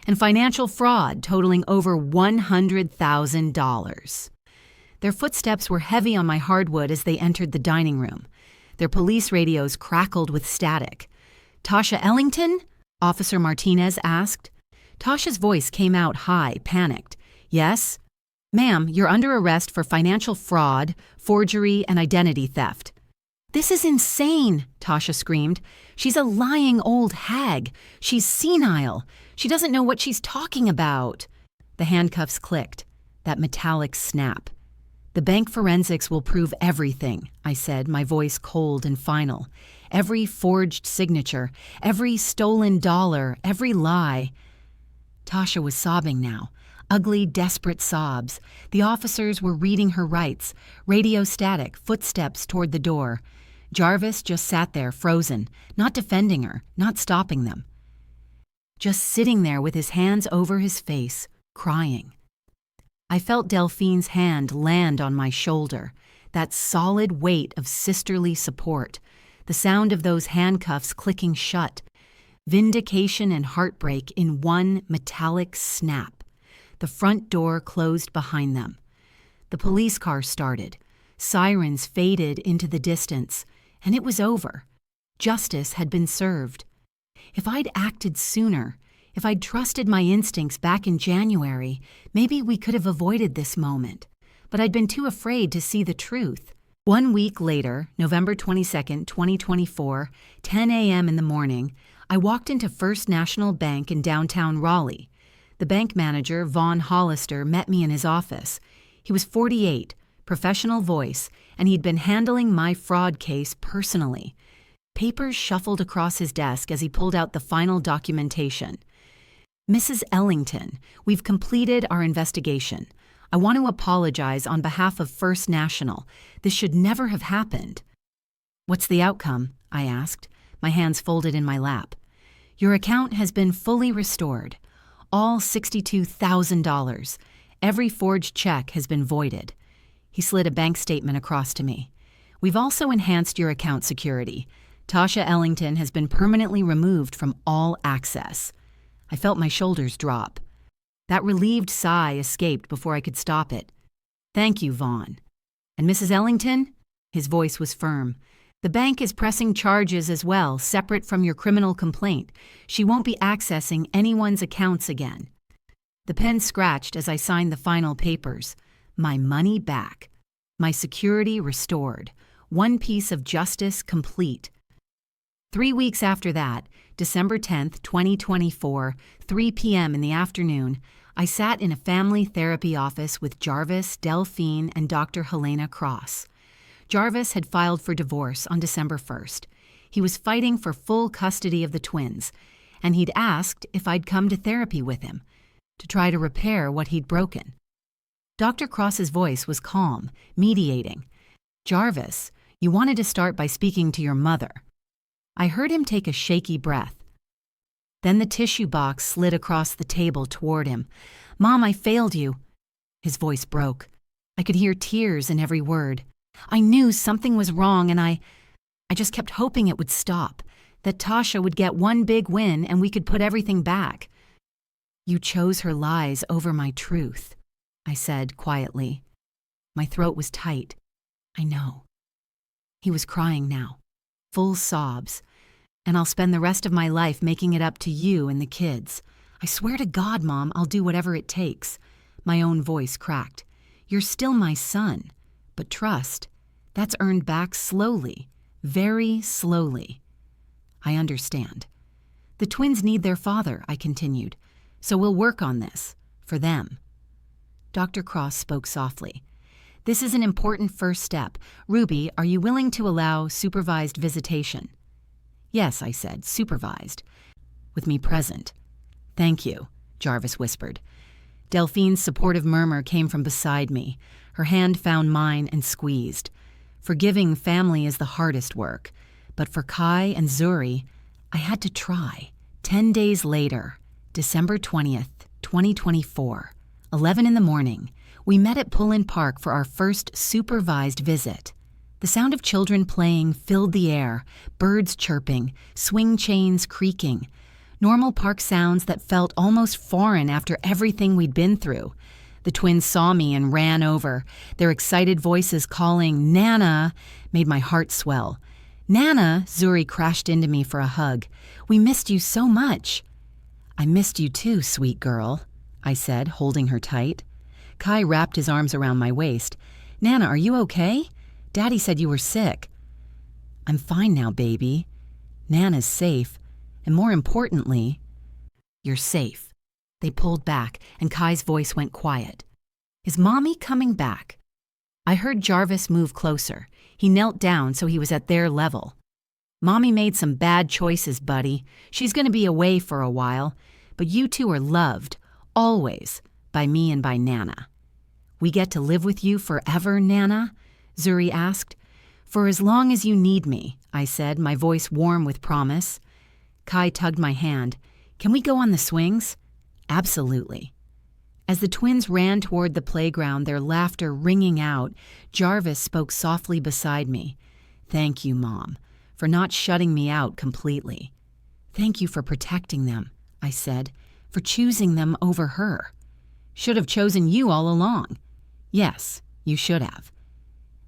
and financial fraud totaling over $100,000. Their footsteps were heavy on my hardwood as they entered the dining room. Their police radios crackled with static. "Tasha Ellington?" Officer Martinez asked. Tasha's voice came out high, panicked. "Yes?" "Ma'am, you're under arrest for financial fraud, forgery, and identity theft." "This is insane," Tasha screamed. "She's a lying old hag. She's senile. She doesn't know what she's talking about." The handcuffs clicked. That metallic snap. "The bank forensics will prove everything," I said, my voice cold and final. "Every forged signature, every stolen dollar, every lie." Tasha was sobbing now. Ugly, desperate sobs. The officers were reading her rights. Radio static, footsteps toward the door. Jarvis just sat there, frozen, not defending her, not stopping them. Just sitting there with his hands over his face, crying. I felt Delphine's hand land on my shoulder, that solid weight of sisterly support, the sound of those handcuffs clicking shut, vindication and heartbreak in one metallic snap. The front door closed behind them. The police car started. Sirens faded into the distance, and it was over. Justice had been served. If I'd acted sooner, if I'd trusted my instincts back in January, maybe we could have avoided this moment. But I'd been too afraid to see the truth. 1 week later, November 22nd, 2024, 10 a.m. in the morning, I walked into First National Bank in downtown Raleigh. The bank manager, Vaughn Hollister, met me in his office. He was 48, professional voice, and he'd been handling my fraud case personally. Papers shuffled across his desk as he pulled out the final documentation. "Mrs. Ellington, we've completed our investigation. I want to apologize on behalf of First National. This should never have happened." "What's the outcome?" I asked, my hands folded in my lap. "Your account has been fully restored. All $62,000. Every forged check has been voided." He slid a bank statement across to me. "We've also enhanced your account security. Tasha Ellington has been permanently removed from all access." I felt my shoulders drop. That relieved sigh escaped before I could stop it. "Thank you, Vaughn." "And Mrs. Ellington?" His voice was firm. "The bank is pressing charges as well, separate from your criminal complaint. She won't be accessing anyone's accounts again." The pen scratched as I signed the final papers. My money back. My security restored. One piece of justice complete. 3 weeks after that, December 10th, 2024, 3 p.m. in the afternoon, I sat in a family therapy office with Jarvis, Delphine, and Dr. Helena Cross. Jarvis had filed for divorce on December 1st. He was fighting for full custody of the twins, and he'd asked if I'd come to therapy with him to try to repair what he'd broken. Dr. Cross's voice was calm, mediating. "Jarvis, you wanted to start by speaking to your mother." I heard him take a shaky breath. Then the tissue box slid across the table toward him. "Mom, I failed you." His voice broke. I could hear tears in every word. I knew something was wrong, and I just kept hoping it would stop, that Tasha would get one big win and we could put everything back. "You chose her lies over my truth," I said quietly. My throat was tight. "I know." He was crying now, full sobs. "And I'll spend the rest of my life making it up to you and the kids. I swear to God, Mom, I'll do whatever it takes." My own voice cracked. "You're still my son. But trust, That's earned back slowly, very slowly. I understand. The twins need their father, I continued, so we'll work on this, for them. Dr. Cross spoke softly. This is an important first step. Ruby, are you willing to allow supervised visitation? Yes, I said, supervised, with me present. Thank you, Jarvis whispered. Delphine's supportive murmur came from beside me. Her hand found mine and squeezed. Forgiving family is the hardest work, but for Kai and Zuri, I had to try. 10 days later, December 20th, 2024, 11 in the morning, we met at Pullin Park for our first supervised visit. The sound of children playing filled the air, birds chirping, swing chains creaking. Normal park sounds that felt almost foreign after everything we'd been through. The twins saw me and ran over. Their excited voices calling, "Nana," made my heart swell. "Nana," Zuri crashed into me for a hug. "We missed you so much." "I missed you too, sweet girl," I said, holding her tight. Kai wrapped his arms around my waist. "Nana, are you okay? Daddy said you were sick." "I'm fine now, baby. Nana's safe. And more importantly, you're safe." They pulled back, and Kai's voice went quiet. "Is Mommy coming back?" I heard Jarvis move closer. He knelt down so he was at their level. "Mommy made some bad choices, buddy. She's going to be away for a while. But you two are loved, always, by me and by Nana." "We get to live with you forever, Nana?" Zuri asked. "For as long as you need me," I said, my voice warm with promise. Kai tugged my hand. "Can we go on the swings?" "Absolutely." As the twins ran toward the playground, their laughter ringing out, Jarvis spoke softly beside me. "Thank you, Mom, for not shutting me out completely." "Thank you for protecting them," I said, "for choosing them over her." "Should have chosen you all along." "Yes, you should have."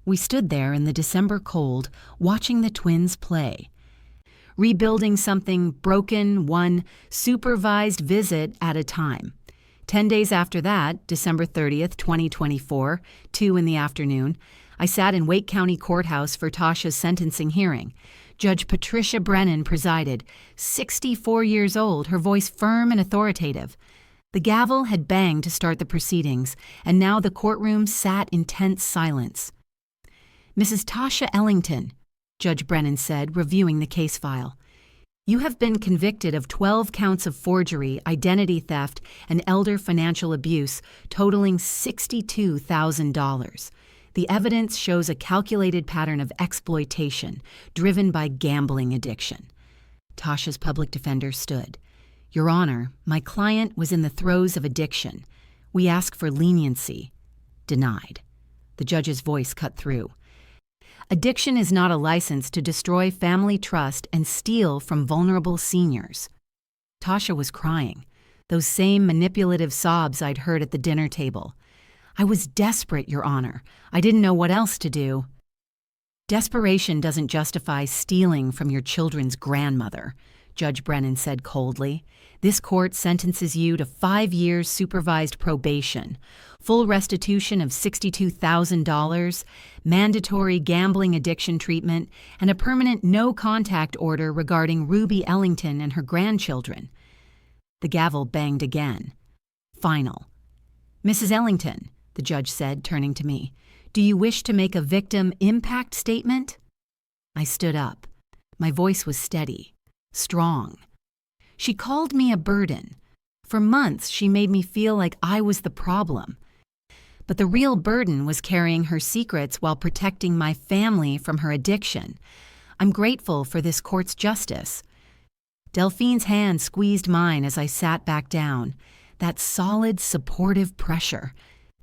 We stood there in the December cold, watching the twins play. Rebuilding something broken, one supervised visit at a time. 10 days after that, December 30th, 2024, 2 in the afternoon, I sat in Wake County Courthouse for Tasha's sentencing hearing. Judge Patricia Brennan presided, 64 years old, her voice firm and authoritative. The gavel had banged to start the proceedings, and now the courtroom sat in tense silence. "Mrs. Tasha Ellington," Judge Brennan said, reviewing the case file. "You have been convicted of 12 counts of forgery, identity theft, and elder financial abuse, totaling $62,000. The evidence shows a calculated pattern of exploitation, driven by gambling addiction." Tasha's public defender stood. "Your Honor, my client was in the throes of addiction. We ask for leniency." Denied. The judge's voice cut through. "Addiction is not a license to destroy family trust and steal from vulnerable seniors." Tasha was crying, those same manipulative sobs I'd heard at the dinner table. "I was desperate, Your Honor. I didn't know what else to do." "Desperation doesn't justify stealing from your children's grandmother," Judge Brennan said coldly. "This court sentences you to 5 years supervised probation, full restitution of $62,000, mandatory gambling addiction treatment, and a permanent no-contact order regarding Ruby Ellington and her grandchildren." The gavel banged again. "Final." "Mrs. Ellington," the judge said, turning to me, "do you wish to make a victim impact statement?" I stood up. My voice was steady, strong. "She called me a burden. For months, she made me feel like I was the problem. But the real burden was carrying her secrets while protecting my family from her addiction. I'm grateful for this court's justice." Delphine's hand squeezed mine as I sat back down. That solid, supportive pressure.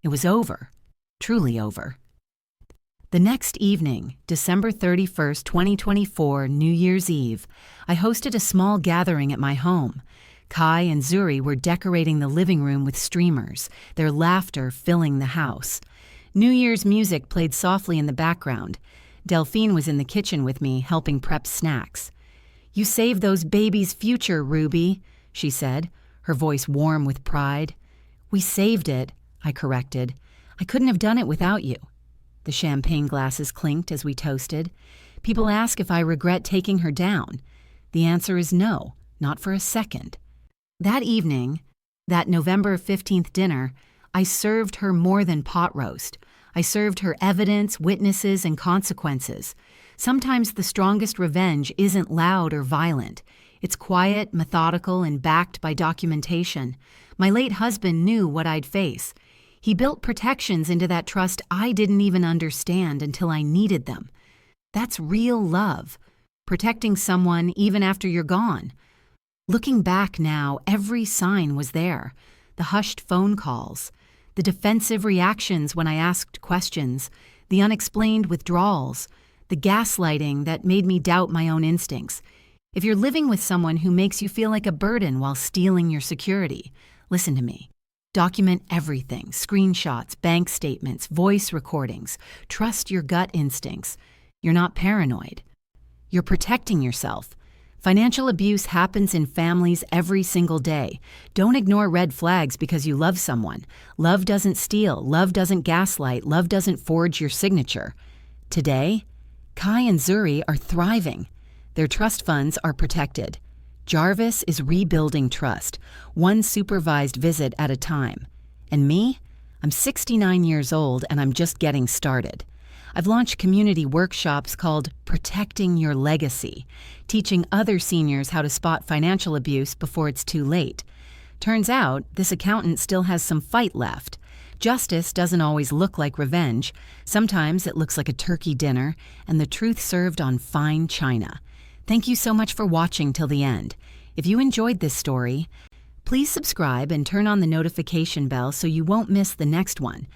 It was over. Truly over. The next evening, December 31st, 2024, New Year's Eve, I hosted a small gathering at my home. Kai and Zuri were decorating the living room with streamers, their laughter filling the house. New Year's music played softly in the background. Delphine was in the kitchen with me, helping prep snacks. "You saved those babies' future, Ruby," she said, her voice warm with pride. "We saved it," I corrected. "I couldn't have done it without you." The champagne glasses clinked as we toasted. People ask if I regret taking her down. The answer is no, not for a second. That evening, that November 15th dinner, I served her more than pot roast. I served her evidence, witnesses, and consequences. Sometimes the strongest revenge isn't loud or violent. It's quiet, methodical, and backed by documentation. My late husband knew what I'd face. He built protections into that trust I didn't even understand until I needed them. That's real love, protecting someone even after you're gone. Looking back now, every sign was there. The hushed phone calls, the defensive reactions when I asked questions, the unexplained withdrawals, the gaslighting that made me doubt my own instincts. If you're living with someone who makes you feel like a burden while stealing your security, listen to me. Document everything, screenshots, bank statements, voice recordings. Trust your gut instincts. You're not paranoid. You're protecting yourself. Financial abuse happens in families every single day. Don't ignore red flags because you love someone. Love doesn't steal. Love doesn't gaslight. Love doesn't forge your signature. Today, Kai and Zuri are thriving. Their trust funds are protected. Jarvis is rebuilding trust, one supervised visit at a time. And me? I'm 69 years old and I'm just getting started. I've launched community workshops called Protecting Your Legacy, teaching other seniors how to spot financial abuse before it's too late. Turns out, this accountant still has some fight left. Justice doesn't always look like revenge. Sometimes it looks like a turkey dinner and the truth served on fine china. Thank you so much for watching till the end. If you enjoyed this story, please subscribe and turn on the notification bell so you won't miss the next one.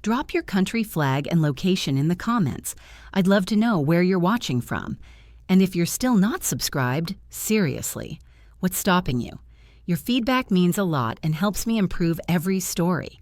Drop your country flag and location in the comments. I'd love to know where you're watching from. And if you're still not subscribed, seriously, what's stopping you? Your feedback means a lot and helps me improve every story.